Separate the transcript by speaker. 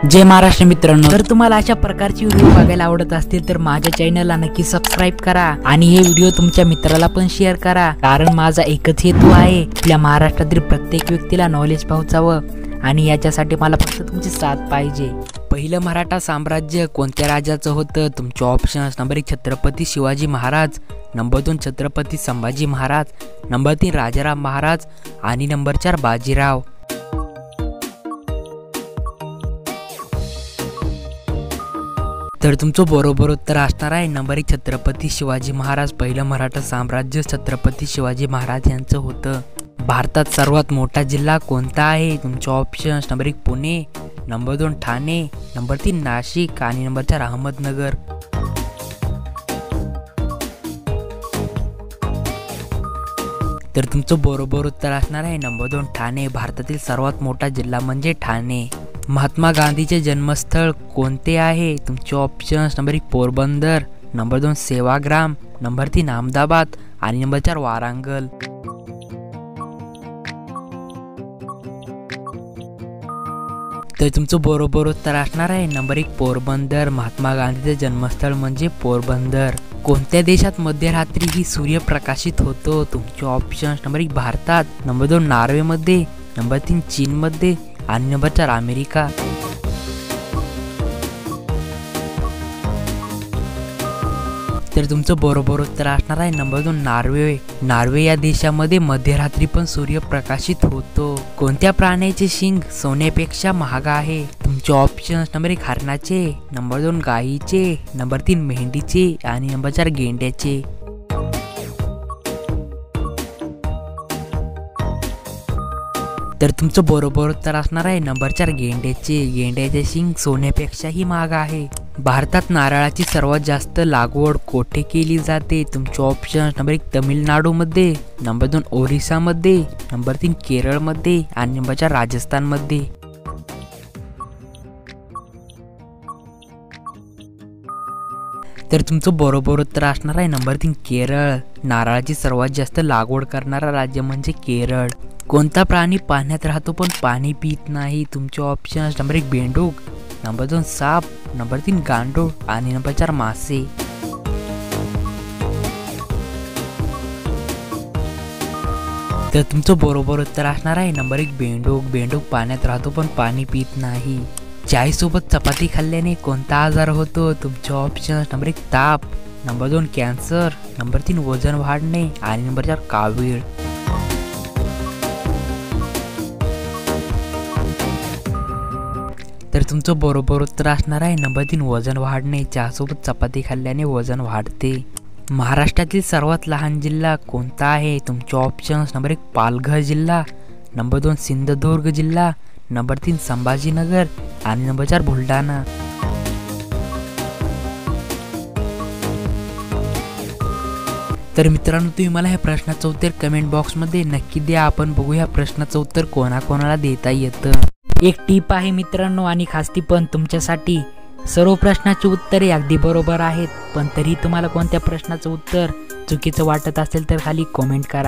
Speaker 1: जय महाराष्ट्र मित्रांनो, जर तुम्हाला अशा प्रकारची व्हिडिओ बघायला आवडत असतील तर माझ्या चॅनलला नक्की सबस्क्राइब करा आणि हे व्हिडिओ तुमच्या मित्राला पण शेअर करा, कारण माझा एकच हेतू आहे आपल्या महाराष्ट्रातील प्रत्येक व्यक्तीला नॉलेज पोहोचावं आणि याच्यासाठी मला फक्त तुमची साथ पाहिजे। पहिलं मराठा साम्राज्य कोणत्या राजाचं होतं? तुमचे options: number 1 Chhatrapati Shivaji Maharaj, number 2 Chhatrapati Sambhaji Maharaj, number 3 Rajaram Maharaj आणि नंबर 4 बाजीराव। तर तुमचं बरोबर उत्तर असणार आहे नंबर 1 छत्रपती शिवाजी महाराज। पहिलं मराठा साम्राज्य छत्रपती शिवाजी महाराज यांचं होतं। भारतात सर्वात मोठा जिल्हा कोणता आहे? तुमचे options: number 1 Pune, number 2 Thane, number 3 Nashik आणि नंबर 4 अहमदनगर। तर तुमचं बरोबर उत्तर असणार आहे नंबर 2 ठाणे। भारतातील सर्वात मोठा जिल्हा म्हणजे ठाणे। महात्मा गांधीचे जन्मस्थळ कोणते आहे? तुमचे options: number 1 Porbandar, number 2 Sevagram, number 3 Ahmedabad आणि नंबर 4 वारांगल। तर तुमचं बरोबर उत्तर असणार आहे नंबर 1 पोरबंदर। महात्मा गांधीचे जन्मस्थळ म्हणजे पोरबंदर। कोणत्या देशात मध्यरात्री ही सूर्य प्रकाशित होतो? तुमचे ऑप्शन्स: नंबर 1 भारतात, नंबर 2 नॉर्वेमध्ये, नंबर 3 चीनमध्ये आणि नंबर 4 अमेरिका। तर तुमचं बरोबर उत्तर असणार आहे नंबर 2 नॉर्वे। नॉर्वे या देशामध्ये मध्यरात्री पण सूर्य प्रकाशित होतो। कोणत्या प्राण्याचे शिंग सोन्यापेक्षा महाग आहे? तुमचे ऑप्शन्स: नंबर 1 हरणाचे, नंबर 2 गायीचे, नंबर 3 मेंढीचे आणि नंबर 4 गेंड्याचे। तर तुमचं बरोबर उत्तर असणार आहे नंबर 4 गेंड्याचे। गेंड्याचे शिंग सोन्यापेक्षाही महाग आहे। भारतात नारळाची सर्वात जास्त लागवड कोठे केली जाते? तुमचे ऑप्शन्स: नंबर 1 तमिळनाडूमध्ये, नंबर 2 ओरिसामध्ये, नंबर 3 केरळमध्ये आणि नंबर 4 राजस्थानमध्ये। तर तुमचं बरोबर उत्तर असणार आहे नंबर 3 केरळ। नारळाची सर्वात जास्त लागवड करणारा राज्य म्हणजे केरळ। कोणता प्राणी पाण्यात राहतो पण पाणी पित नाही? तुमचे ऑप्शन्स: नंबर 1 बेंडूक, नंबर 2 साप, नंबर 3 गांडूळ आणि नंबर 4 मासे। तर तुमचं बरोबर उत्तर असणार आहे नंबर 1 बेंडूक। बेंडूक पाण्यात राहतो पण पाणी पित नाही। चायसोबत चपाती खाल्ल्याने कोणता आजार होतो? तुमचे ऑप्शन्स: नंबर 1 ताप, नंबर 2 कॅन्सर, नंबर 3 वजन वाढणे आणि नंबर 4 कावीळ। तर तुमचं बरोबर उत्तर असणार आहे नंबर 3 वजन वाढणे। चहासोबत चपाती खाल्ल्याने वजन वाढते। महाराष्ट्रातील सर्वात लहान जिल्हा कोणता आहे? तुमचे ऑप्शन्स: नंबर 1 पालघर जिल्हा, नंबर 2 सिंधुदुर्ग जिल्हा, नंबर 3 संभाजीनगर आणि नंबर 4 बुलढाणा। तर मित्रांनो, तुम्ही मला ह्या प्रश्नाचं उत्तर कमेंट बॉक्समध्ये नक्की द्या। आपण बघूया प्रश्नाचं उत्तर कोणाकोणाला देता येतं। एक टीप आहे मित्रांनो आणि खास ती पण तुमच्यासाठी, सर्व प्रश्नाची उत्तरे अगदी बरोबर आहेत, पण तरी तुम्हाला कोणत्या प्रश्नाचं उत्तर चुकीचं वाटत असेल तर खाली कमेंट करा।